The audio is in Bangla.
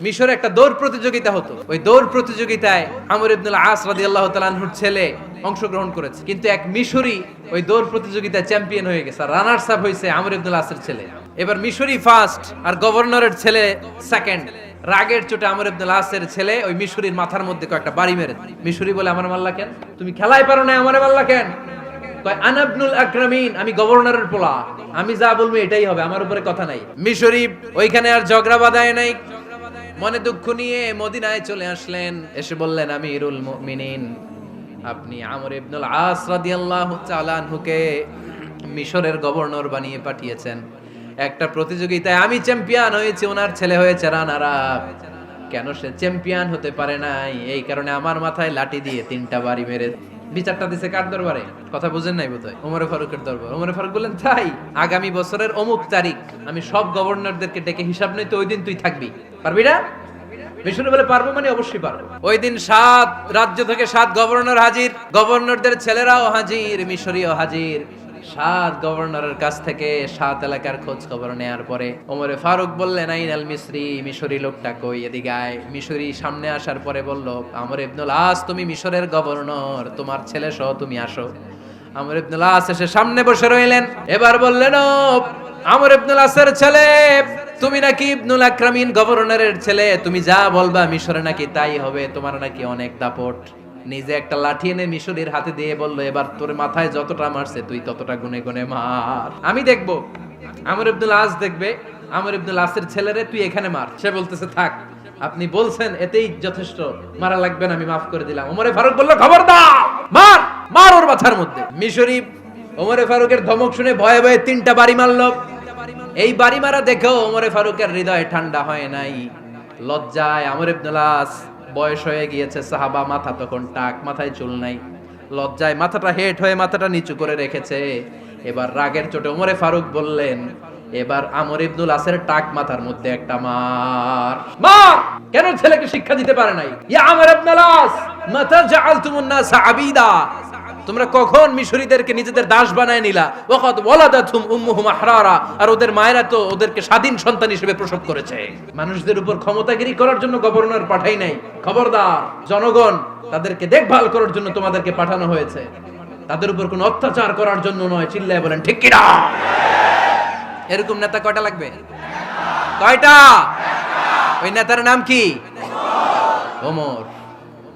মিশরে একটা দৌড় প্রতিযোগিতা হতো। ওই দৌড় প্রতিযোগিতায় আমর ইবনুল আস রাদিয়াল্লাহু তাআলা আনহুর ছেলে অংশগ্রহণ করেছে, কিন্তু এক মিশরি ওই দৌড় প্রতিযোগিতায় চ্যাম্পিয়ন হয়ে গেছে। রানার্স আপ হয়েছে আমর ইবনুল আসের ছেলে। এবার মিশরি ফার্স্ট আর গভর্নরের ছেলে সেকেন্ড। রাগের চোটে আমর ইবনুল আসের ছেলে ওই মিশরির মাথার মধ্যে কয়েকটা বাড়ি মেরে। মিশরি বলে, আমার মাল্লা কেন, তুমি খেলাই পারো না, আমারে মাল্লা কেন? কয় আনা ইবনুল আকরামিন, আমি গভর্নরের পোলা, আমি যা বলবো এটাই হবে, আমার উপরে কথা নাই। মিশরি ওইখানে আর ঝগড়া বাঁধায় নাই, মনে দুঃখ নিয়ে মদিনায় চলে আসলেন। এসে বললেন, আমিরুল মুমিনিন, আপনি আমর ইবনুল আস রাদিয়াল্লাহু তাআলা আনহুকে মিশরের গভর্নর বানিয়ে পাঠিয়েছেন। একটা প্রতিযোগিতায় আমি চ্যাম্পিয়ন হয়েছি, ওনার ছেলে হয়েছে রানার আপ। কেন সে চ্যাম্পিয়ন হতে পারে নাই? এই কারণে আমার মাথায় লাঠি দিয়ে 3টা বাড়ি মেরে। বিচারটা দিছে কার দরবারে? কথা বুঝেন নাই বোধহয়, ওমর ফারুকের দরবার। ওমর ফারুক বললেন, তাই আগামী বছরের অমুক তারিখ আমি সব গভর্নরদেরকে ডেকে হিসাব নই, তো ওই দিন তুই থাকবি, পারবি না? মিশরে বলে, পারবো মানে অবশ্যই পারবো। ওই দিন 7 রাজ্য থেকে 7 গভর্নর হাজির, গভর্নরদের ছেলেরাও হাজির, মিশরীয় হাজির। 7 গভর্নরের কাছ থেকে 7 এলাকার খোঁজ খবর নেয়ার পরে ওমরে ফারুক বললেন, আইন আল মিসরি, মিশরি লোকটা কই, এদিকে আয়। মিশরি সামনে আসার পরে বলল, আমর ইবনুল আস, তুমি মিশরের গভর্নর, তোমার ছেলে সহ তুমি আসো। আমর ইবনুল আস এসে সামনে বসে রইলেন। এবার বললেন, ও আমর ইবনুল আসের ছেলে, তুমি নাকি ইবনুল আকরামিন গভর্নরের ছেলে, তুমি যা বলবা মিশরে নাকি তাই হবে, তোমার নাকি অনেক দাপট। নিজে একটা লাঠি এনে মিশরীর হাতে দিয়ে বলল, এবার তোর মাথায় যতটা মারছে তুই ততটা গুনে গুনে মার, আমি দেখবো। আমর ইবনুল আস দেখবে, আমর ইবনুল আসের ছেলেরে তুই এখানে মার। সে বলতেছে, থাক, আপনি বলছেন এতেই যথেষ্ট, মারা লাগবে না, আমি মাফ করে দিলাম। ওমরে ফারুক বলল, খবরদার, মার, মার ওর মাথার মধ্যে। মিশরী ওমরে ফারুকের ধমক শুনে ভয়ে ভয়ে 3টা বাড়ি মারলো। এই বাড়ি মারা দেখেও ওমরে ফারুকের হৃদয় ঠান্ডা হয় নাই। লজ্জায় আমর ইবনুল আস, বয়স হয়ে গিয়েছে সাহাবা, মাথা তখন টাক, মাথায় চুল নাই, লজ্জায় মাথাটা হেট হয়ে মাথাটা নিচু করে রেখেছে। এবার রাগের চোটে ওমরে ফারুক বললেন, এবার আমর ইবনুল আসের টাক মাথার মধ্যে একটা মার। মার! কেন ছেলেকে শিক্ষা দিতে পারে নাই? ইয়া আমর ইবনুল আস, মাতা জাআলতুমুন নাস আবিদা, তোমরা কখন মিশরীদেরকে নিজেদের দাস বানায় নিলা? ওয়াকাদ ওয়ালাদাতুম উম্মুহুম আহরারা, আর ওদের মায়েরা তো ওদেরকে স্বাধীন সন্তান হিসেবে প্রসব করেছে। মানুষদের উপর ক্ষমতাগিরি করার জন্য গভর্নর পাঠাই নাই। খবরদার, জনগণ, তাদেরকে দেখভাল করার জন্য তোমাদেরকে পাঠানো হয়েছে, তাদের উপর কোনো অত্যাচার করার জন্য নয়। চিল্লায় বলেন ঠিক কি না? এরকম নেতা কয়টা লাগবে? কয়টা? ওই নেতার নাম কি? ওমর।